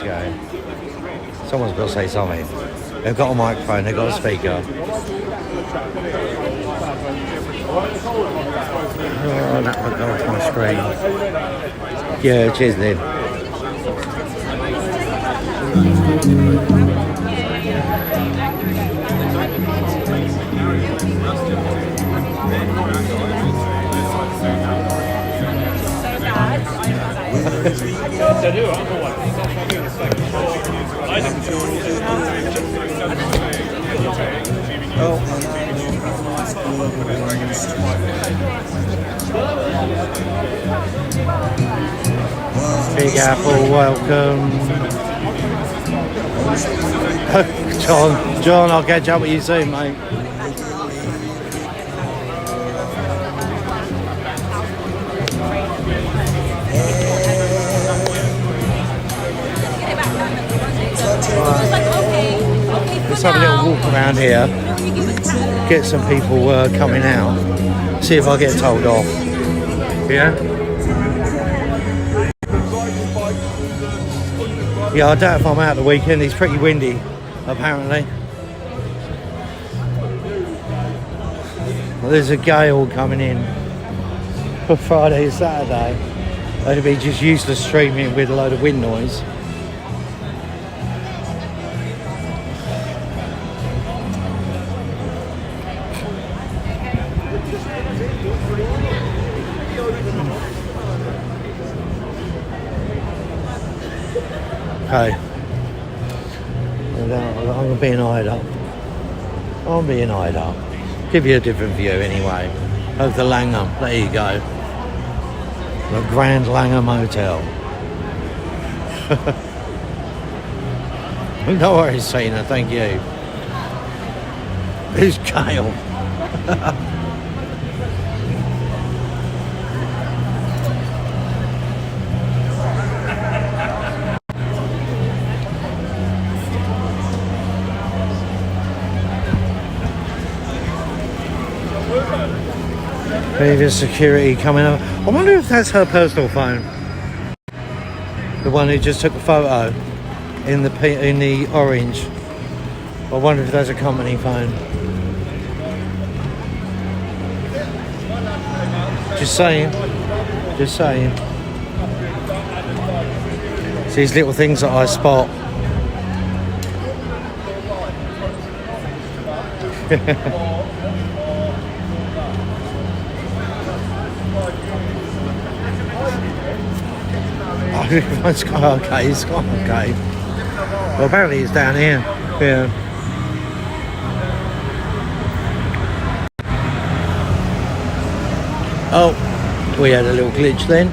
go. Someone's got to say something. They've got a microphone, they've got a speaker. Oh, that would go off my screen. Yeah, cheers, Lynn. Big Apple, welcome. John, I'll catch up with you soon, mate. Let's have a little walk around here, get some people coming out, see if I get told off. Yeah? Yeah, I doubt if I'm out the weekend. It's pretty windy, apparently. Well, there's a gale coming in for Friday and Saturday. It'll be just useless streaming with a load of wind noise. Okay. I'm being eyed up. I'm being eyed up. Give you a different view anyway of the Langham. There you go. The Grand Langham Hotel. No worries, Cena. Thank you. Who's Kale? Previous security coming up. I wonder if that's her personal phone. The one who just took the photo in the orange. I wonder if that's a company phone. Just saying. Just saying. It's these little things that I spot. It's gone okay, it's gone okay. Well, apparently it's down here. Yeah. Oh, we had a little glitch then.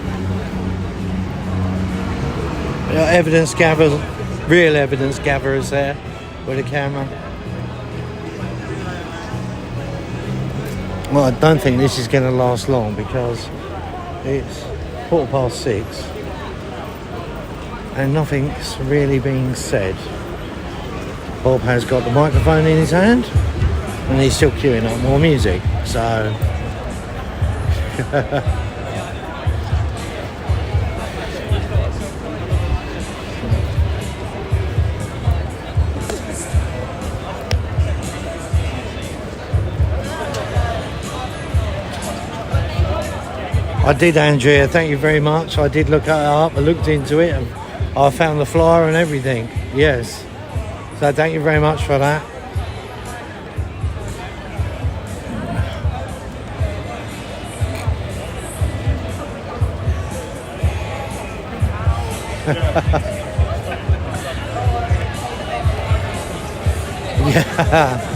Evidence gatherers, real evidence gatherers there with a camera. Well, I don't think this is going to last long because it's 6:15. And nothing's really being said. Bob has got the microphone in his hand and he's still queuing up more music, so I did, Andrea, thank you very much. I did look it up, I looked into it and I found the flyer and everything, yes. So thank you very much for that.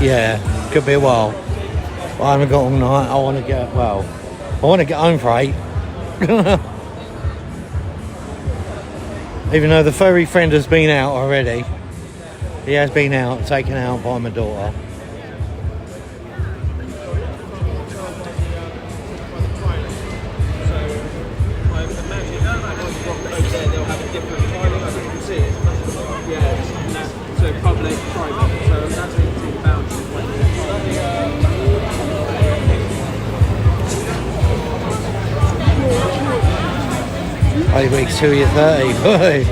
yeah, could be a while. I haven't got all night, I want to get home for 8. Even though the furry friend has been out already. He has been out, taken out by my daughter. Weeks till you're 30, boy.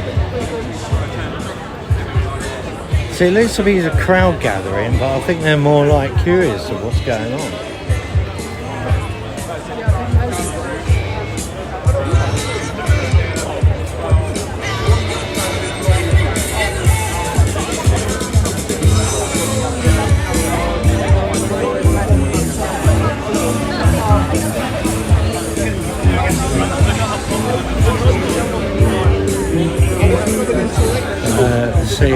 See, it looks to be a crowd gathering, but I think they're more like curious of what's going on. See.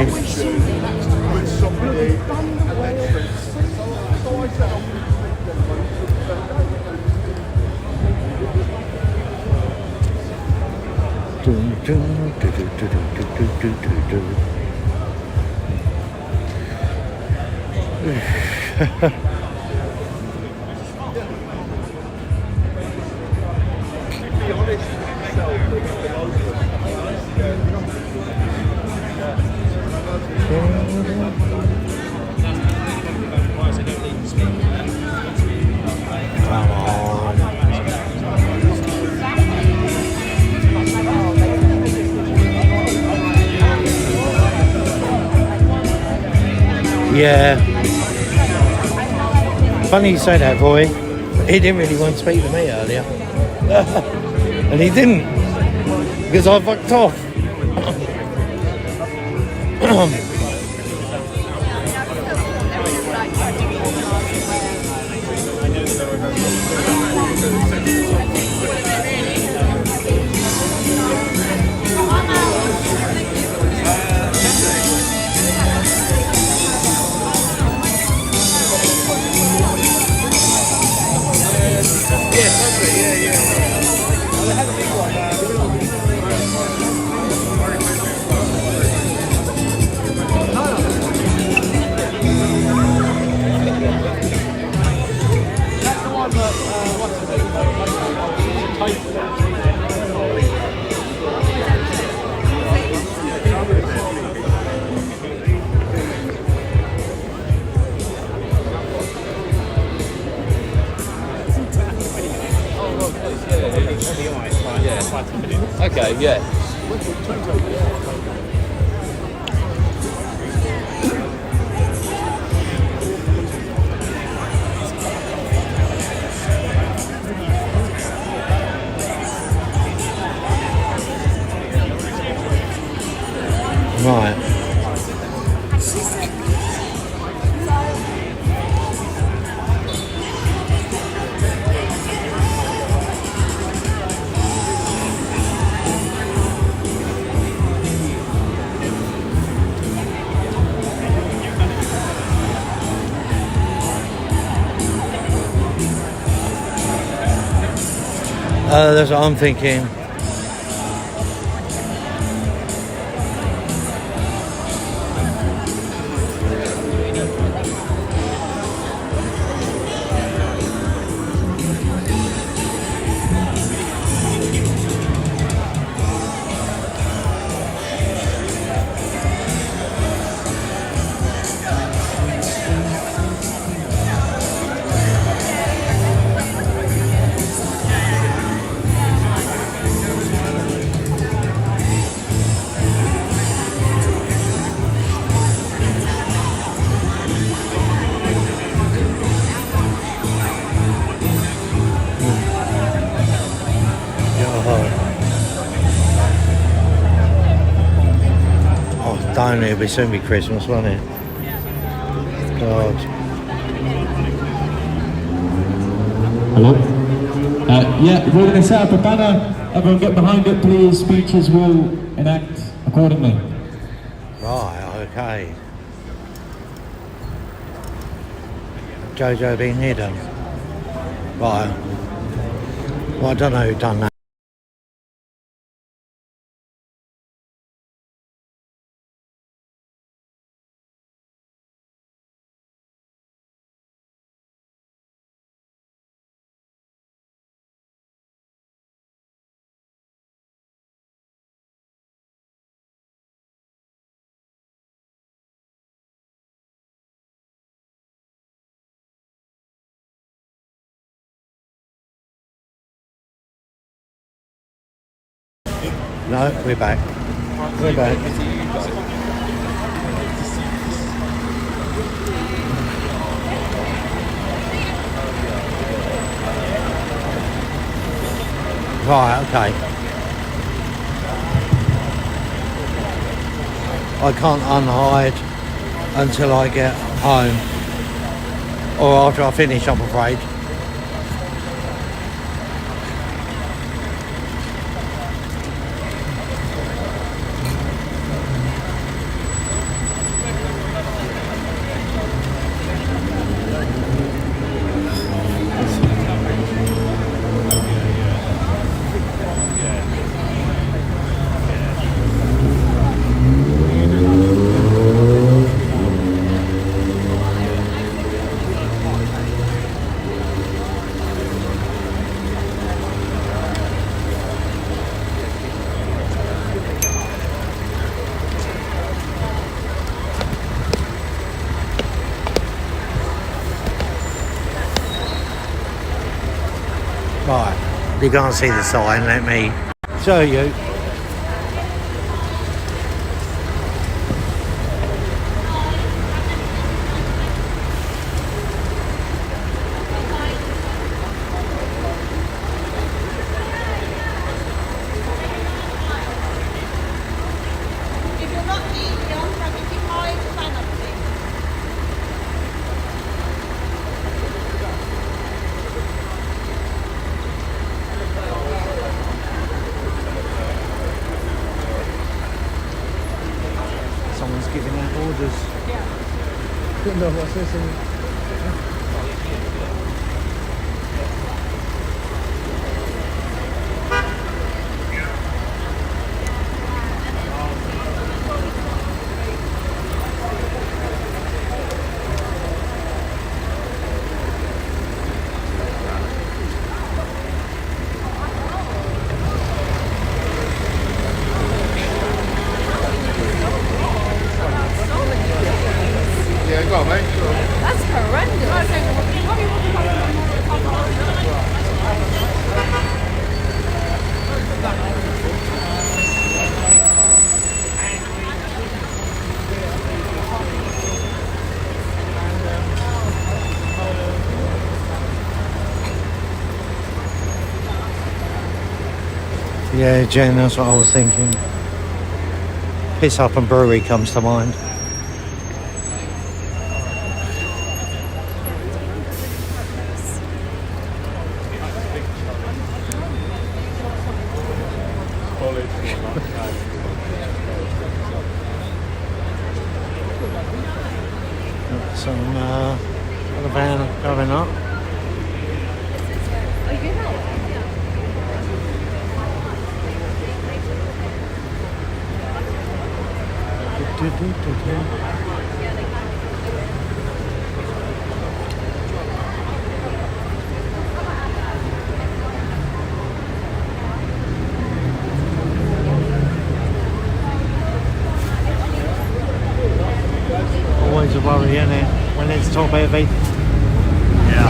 Yeah. Funny you say that, boy. He didn't really want to speak to me earlier. And he didn't. Because I fucked off. Okay, yeah. Right. That's what I'm thinking. Don't it? It'll soon be Christmas, won't it? God. Hello? Yeah, we're going to set up a banner. Everyone get behind it, please. Speeches will enact accordingly. Right, okay. Jojo being hidden. Right. Well, I don't know who done that. No, we're back. We're back. Right, okay. I can't unhide until I get home. Or after I finish, I'm afraid. Right, you can't see the sign, let me show you. If you're not keen, John, from 55 to sign up, please. Someone's giving out orders. Yeah. Don't know what's this in. Yeah, go on, mate. That's horrendous. Yeah, Jen, that's what I was thinking. Piss Up and Brewery comes to mind. Some other van going up. Always a worry, isn't it, when it's top heavy? Yeah.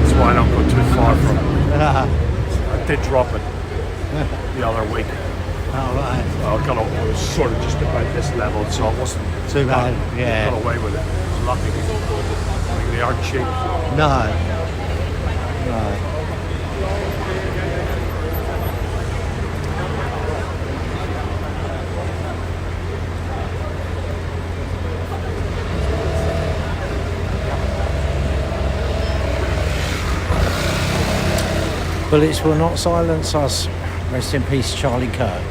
That's why I don't go too far from it. I did drop it the other week. Alright. I was sort of just about this level, so it wasn't Too bad, yeah. Got away with it. I was lucky. I mean, they aren't cheap. No. No. Bullets will not silence us. Rest in peace, Charlie Kirk.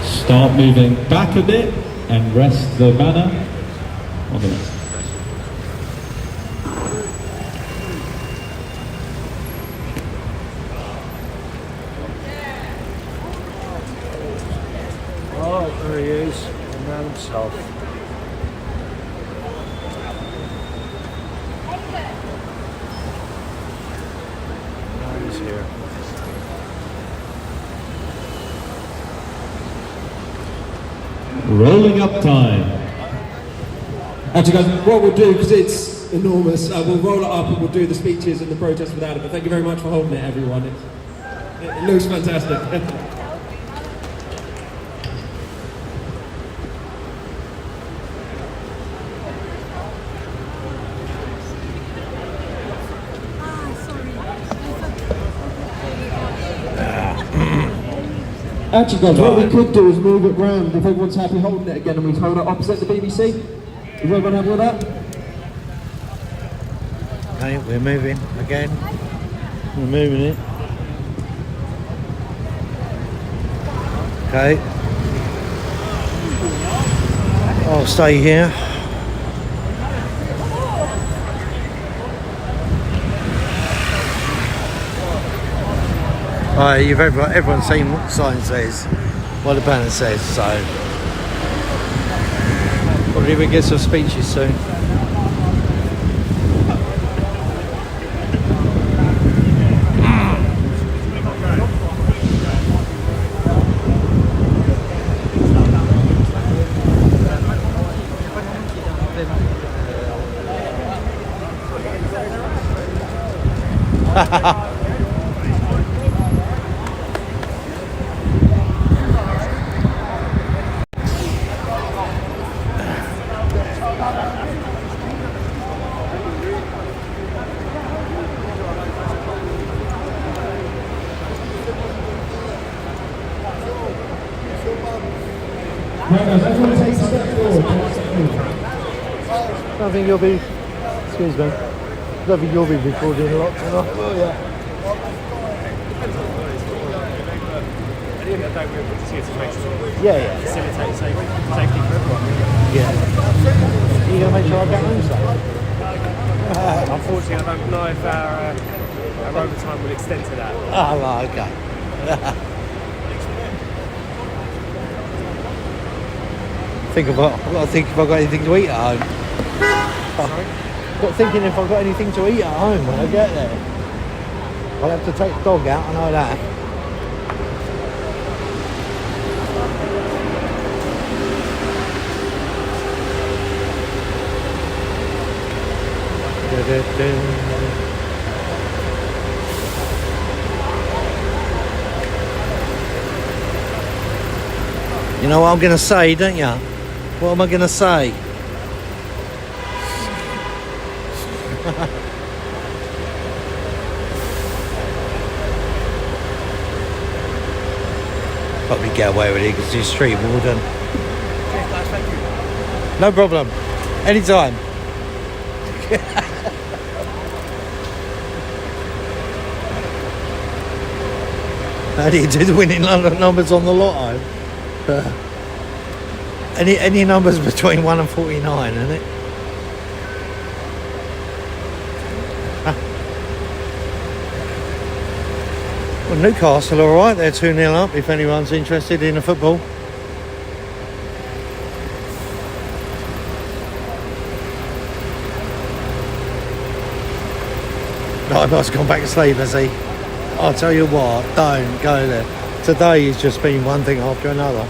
Start moving back a bit and rest the banner on the left. Oh, there he is. The man himself. Now he's here. Rolling up time. Actually, guys, what we'll do, because it's enormous, we'll roll it up and we'll do the speeches and the protest without it. But thank you very much for holding it, everyone. It looks fantastic. Actually, guys, what we could do is move it round if everyone's happy holding it again, and we hold it opposite the BBC. Is everyone happy with that? Okay, we're moving again. We're moving it. Okay. I'll stay here. Everyone's seen what the sign says, what the banner says, so probably we get some speeches soon. Right, guys, everyone take a step forward. I think you'll be, excuse me, I don't think you'll be recording a lot tonight, will you? At the end of the day, we're just here to make sure Yeah. facilitate safety for everyone. Yeah. Are you going to make sure I get home safe? Unfortunately, I don't know if our overtime will extend to that. Oh, right, okay. I've got to think if I've got anything to eat at home. Sorry? Got thinking if I've got anything to eat at home when I get there. I'll have to take the dog out, I know that. You know what I'm going to say, don't you? What am I going to say? Probably get away with it because he's street warden. No problem. Anytime. How do you do the winning numbers on the lotto? Any numbers between 1 and 49, isn't it? Well, Newcastle are alright, they're 2-0 up if anyone's interested in the football. No, I must have gone back to sleep, has he? I'll tell you what, don't go there. Today has just been one thing after another.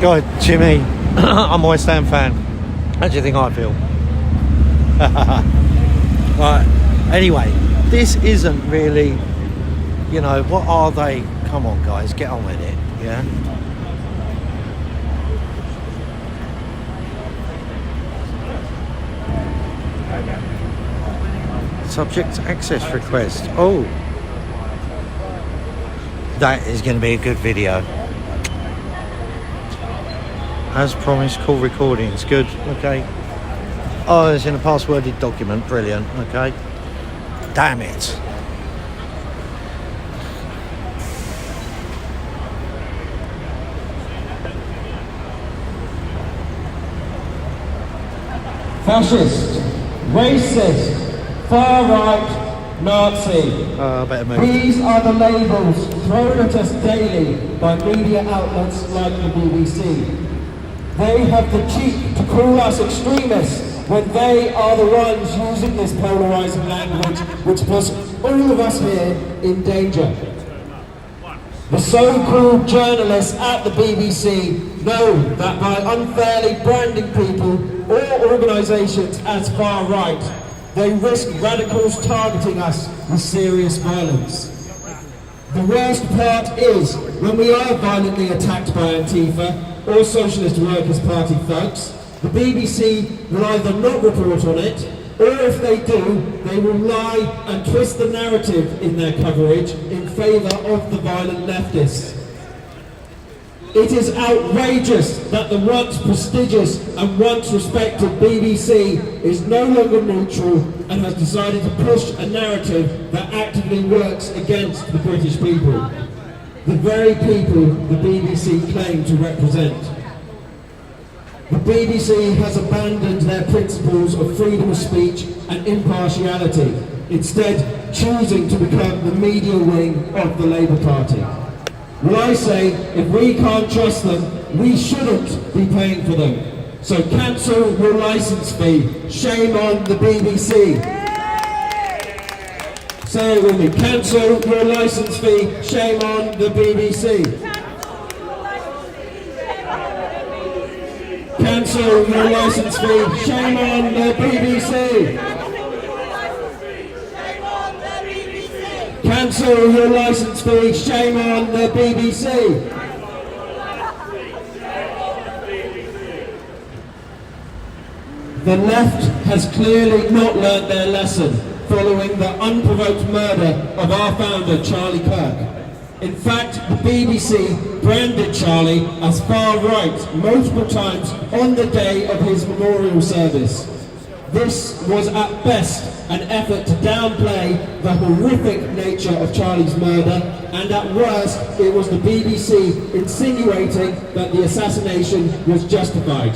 God, Jimmy, I'm a West Ham fan. How do you think I feel? Right, anyway, this isn't really, you know, what are they? Come on, guys, get on with it, yeah? Subject access request. Oh, that is going to be a good video. As promised, call recordings. Good, okay. Oh, it's in a passworded document. Brilliant, okay. Damn it. Fascist, racist, far right, Nazi. I better move. These are the labels thrown at us daily by media outlets like the BBC. They have the cheek to call us extremists when they are the ones using this polarising language which puts all of us here in danger. The so-called journalists at the BBC know that by unfairly branding people or organisations as far right, they risk radicals targeting us with serious violence. The worst part is, when we are violently attacked by Antifa or Socialist Workers' Party thugs, the BBC will either not report on it, or if they do, they will lie and twist the narrative in their coverage in favour of the violent leftists. It is outrageous that the once prestigious and once respected BBC is no longer neutral and has decided to push a narrative that actively works against the British people. The very people the BBC claim to represent. The BBC has abandoned their principles of freedom of speech and impartiality, instead choosing to become the media wing of the Labour Party. Well, I say, if we can't trust them, we shouldn't be paying for them. So cancel your licence fee. Shame on the BBC. Say it with me. Cancel your licence fee. Shame on the BBC. Cancel your licence fee. Shame on the BBC. Cancel your licence fee. Shame on the BBC. The left has clearly not learnt their lesson following the unprovoked murder of our founder, Charlie Kirk. In fact, the BBC branded Charlie as far right multiple times on the day of his memorial service. This was at best an effort to downplay the horrific nature of Charlie's murder, and at worst it was the BBC insinuating that the assassination was justified.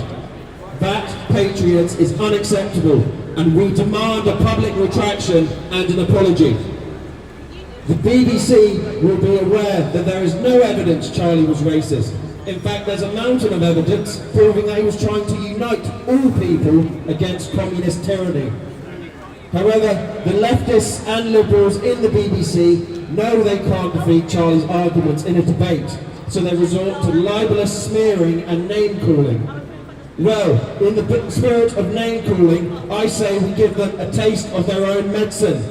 That, patriots, is unacceptable, and we demand a public retraction and an apology. The BBC will be aware that there is no evidence Charlie was racist. In fact, there's a mountain of evidence proving that he was trying to unite all people against communist tyranny. However, the leftists and liberals in the BBC know they can't defeat Charlie's arguments in a debate, so they resort to libelous smearing and name-calling. Well, in the spirit of name-calling, I say we give them a taste of their own medicine.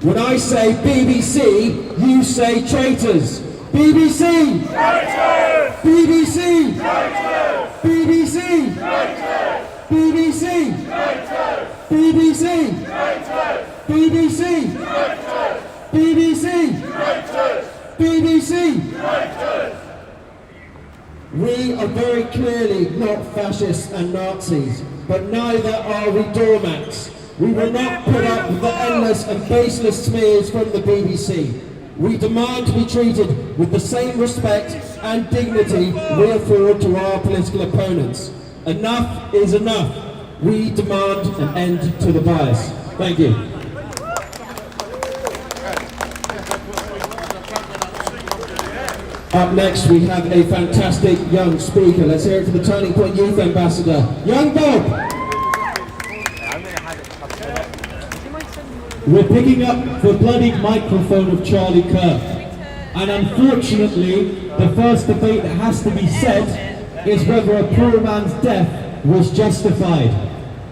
When I say BBC, you say traitors. BBC! Traitors! BBC! Traitors! BBC! Traitors! BBC! Traitors! BBC! Traitors! BBC! Traitors! BBC! Traitors! BBC! Traitors! We are very clearly not fascists and Nazis, but neither are we doormats. We will not put up with the endless and baseless smears from the BBC. We demand to be treated with the same respect and dignity we afford to our political opponents. Enough is enough. We demand an end to the bias. Thank you. Up next we have a fantastic young speaker. Let's hear it for the Turning Point Youth Ambassador, Young Bob. We're picking up the bloodied microphone of Charlie Kirk. And unfortunately, the first debate that has to be said is whether a poor man's death was justified.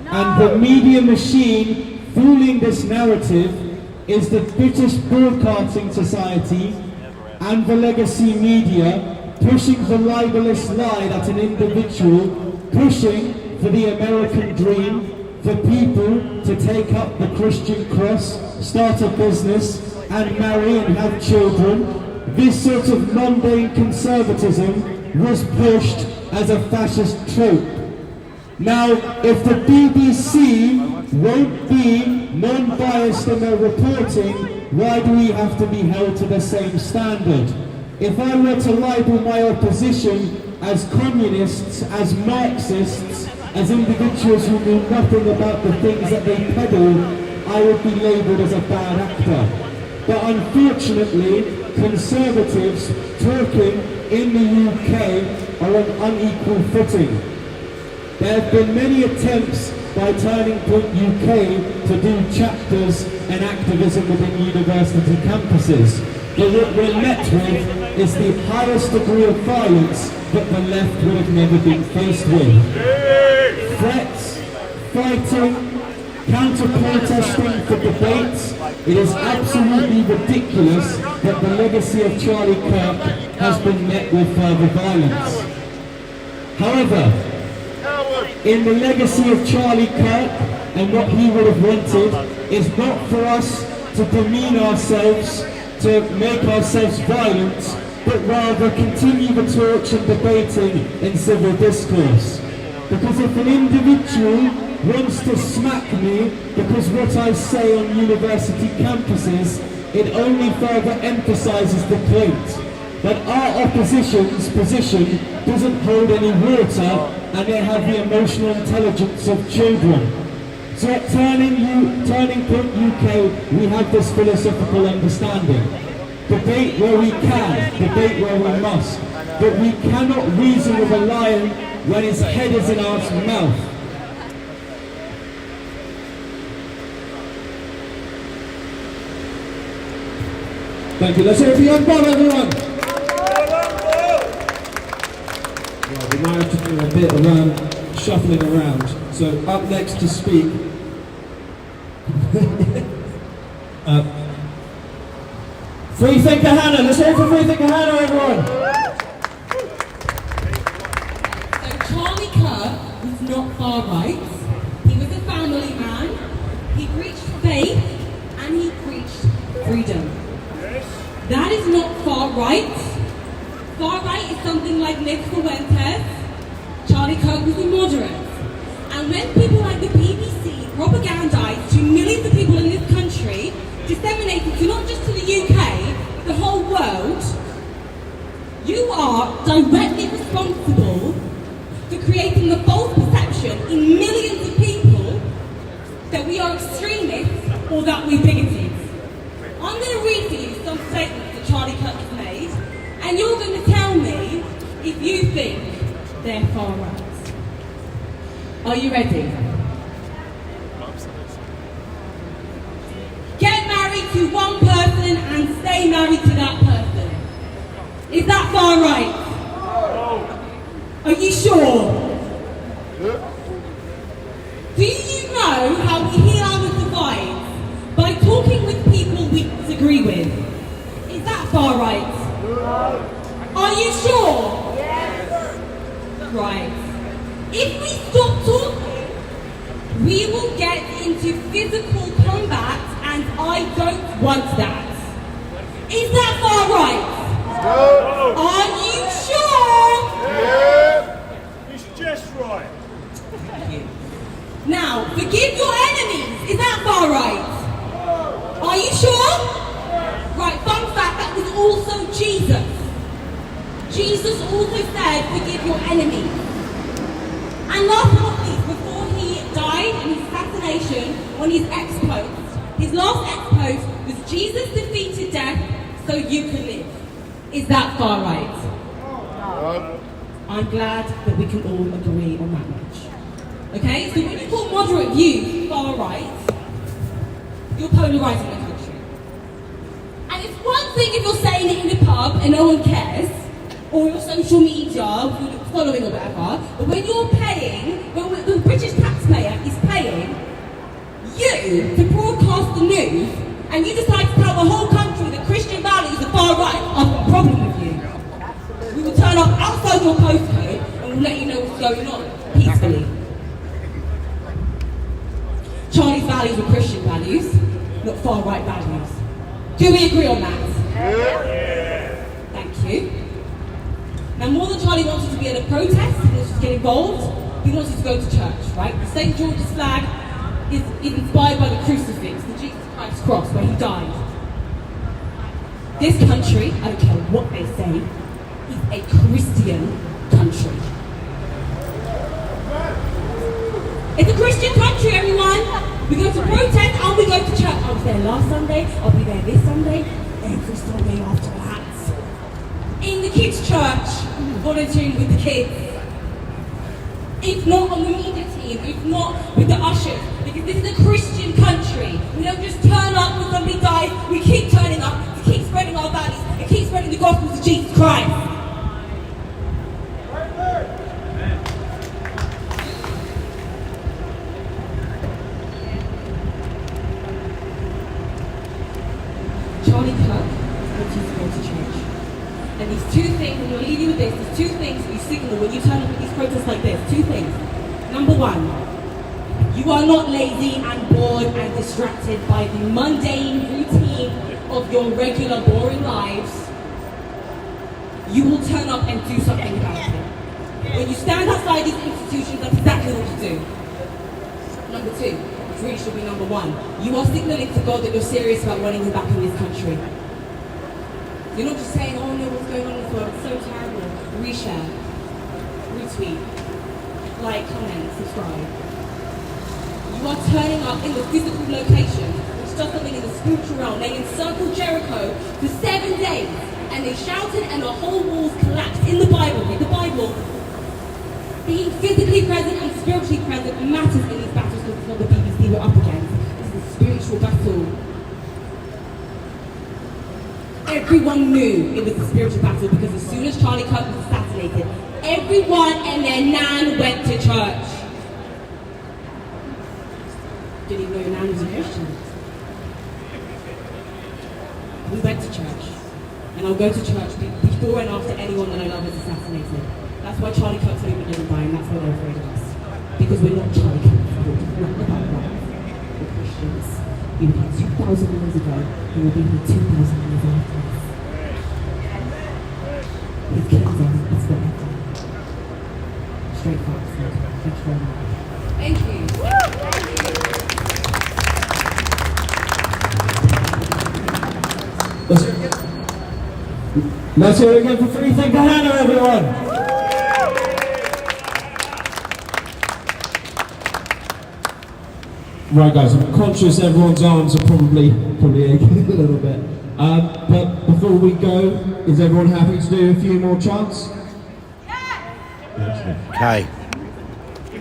And the media machine fueling this narrative is the British Broadcasting Society and the legacy media, pushing the libelous lie that an individual, pushing for the American dream, for people to take up the Christian cross, start a business and marry and have children. This sort of mundane conservatism was pushed as a fascist trope. Now, if the BBC won't be non-biased in their reporting, why do we have to be held to the same standard? If I were to label my opposition as communists, as Marxists, as individuals who knew nothing about the things that they peddle, I would be labelled as a bad actor. But unfortunately, Conservatives talking in the UK are on unequal footing. There have been many attempts by Turning Point UK to do chapters and activism within university campuses. But what we're met with is the highest degree of violence that the left would have never been faced with. Threats, fighting, counter-protesting for debates. It is absolutely ridiculous that the legacy of Charlie Kirk has been met with further violence. However, in the legacy of Charlie Kirk and what he would have wanted is not for us to demean ourselves, to make ourselves violent, but rather continue the torch and debating in civil discourse. Because if an individual wants to smack me because what I say on university campuses, it only further emphasises the point that our opposition's position doesn't hold any water and they have the emotional intelligence of children. So at Turning Point UK, we have this philosophical understanding. Debate where we can, debate where we must, but we cannot reason with a lion when his head is in our mouth. Thank you. Let's hear it for Young Bob, everyone. Yeah, we might have to do a bit of shuffling around. So up next to speak. Freethinker Hannah. Let's hear it for Freethinker Hannah, everyone. So Charlie Kirk was not far right. He was a family man. He preached faith and he preached freedom. That is not far right. Far right is something like Nick Fuentes. Charlie Kirk was a moderate. And when people like the BBC propagandize to millions of people in this country, disseminated to not just to the UK, the whole world, you are directly responsible for creating the false perception in millions of people that we are extremists or that we're bigoted. I'm going to read for you some statements that Charlie Kirk has made, and you're going to tell me if you think they're far right. Are you ready? Get married to one person and stay married to that person. Is that far right? Are you sure? Do you know how we heal our divides? By talking with people we disagree with. Is that far right? Are you sure? Yes. Right. If we stop talking, we will get into physical combat, and I don't want that. Is that far right? No. Are you sure? Yeah. It's just right. Thank you. Now, forgive your enemies. Is that far right? Are you sure? Right, fun fact, that was also Jesus. Jesus also said, forgive your enemies. And last but not least, before he died and his assassination on his ex-post, his last ex-post was Jesus defeated death so you can live. Is that far right? I'm glad that we can all agree on that much. Okay, so when you call moderate views far right, you're polarising the country. And it's one thing if you're saying it in the pub and no one cares, or your social media, following or whatever, but when you're paying, when the British taxpayer is paying you to broadcast the news, and you decide to tell the whole country that Christian values are far right, I've got a problem with you. We will turn up outside your postcode and we'll let you know what's going on, peacefully. Charlie's values were Christian values, not far right values. Do we agree on that? Yeah. Thank you. Now, more than Charlie wanted to be at a protest, he wanted to get involved, he wanted to go to church, right? The St. George's flag is inspired by the crucifix, the Jesus Christ cross, where he died. This country, I don't care what they say, is a Christian country. It's a Christian country, everyone! We go to protest and we go to church. I was there last Sunday, I'll be there this Sunday, every Sunday after that. In the kids' church, volunteering with the kids. If not on the media team, if not with the ushers, because this is a Christian country. We don't just turn up when somebody dies, we keep turning up to keep spreading our values and keep spreading the gospel of Jesus Christ. Charlie Kirk wants you to go to church. And these two things, and we'll leave you with this, there's two things that you signal when you turn up at these protests like this. Two things. Number one, you are not lazy and bored and distracted by the mundane routine of your regular boring lives. You will turn up and do something about it. When you stand outside these institutions, that's exactly what you do. Number two, which really should be number one, you are signaling to God that you're serious about wanting him back in this country. You're not just saying, oh no, what's going on in this world, it's so terrible. Reshare, retweet, like, comment, subscribe. You are turning up in the physical location, which does something in the spiritual realm. They encircled Jericho for 7 days, and they shouted and the whole walls collapsed. In the Bible, being physically present and spiritually present matters in these battles because it's not the BBC we're up against. This is a spiritual battle. Everyone knew it was a spiritual battle because as soon as Charlie Kirk was assassinated, everyone and their nan went to church. Didn't even know your nan was a Christian. We went to church. And I'll go to church before and after anyone that I love is assassinated. That's why Charlie Kirk's movement didn't die, and that's why they're afraid of us. Because we're not Charlie Kirk. We're not about that. We're Christians. We were here 2,000 years ago, and we'll be here 2,000 years after us. His kingdom is forever. Straight facts, Lord. Thank you very much. Thank you. Let's hear it again for free. Thank Hannah, everyone. Right, guys, I'm conscious everyone's arms are probably aching a little bit. But before we go, is everyone happy to do a few more chants? Okay.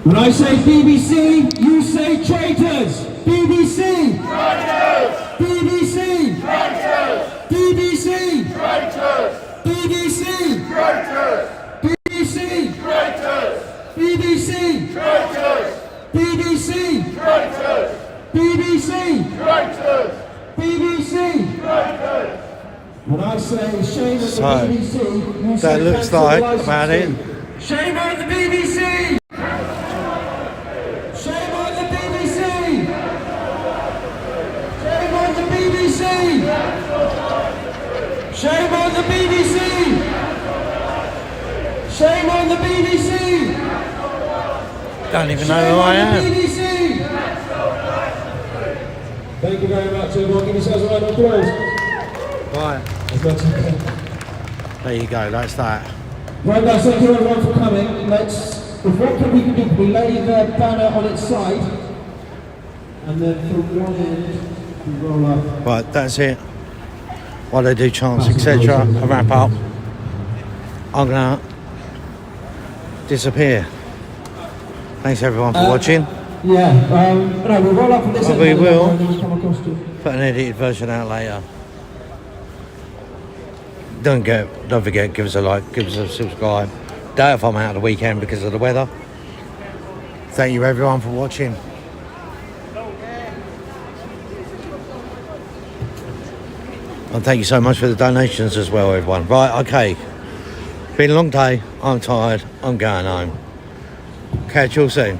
When I say BBC, you say traitors. BBC. Traitors. BBC. Traitors. BBC. Traitors. BBC. Traitors. BBC. Traitors. BBC. Traitors. BBC. Traitors. BBC. Traitors. BBC. Traitors. When I say shame at the BBC, you say That looks cancel like licensing. about it. Shame on the BBC. Shame on the BBC. Shame on the BBC. Shame on the BBC. Shame on the BBC. Don't even know who I am. BBC. Thank you very much, everyone. Give yourselves a round of applause. Right, As much as you can. there you go, that's that. Right, guys, thank you everyone for coming. What can we do? We lay the banner on its side, and then from one end, we roll up. Right, that's it. While they do chants, etc., a wrap up, I'm gonna disappear. Thanks everyone for watching. Yeah, no, we'll roll up from this end. We will. And then we'll come across to Put an edited version out later. Don't forget, give us a like, give us a subscribe. Doubt if I'm out of the weekend because of the weather. Thank you everyone for watching. And thank you so much for the donations as well, everyone. Right, okay. Been a long day. I'm tired. I'm going home. Catch you all soon.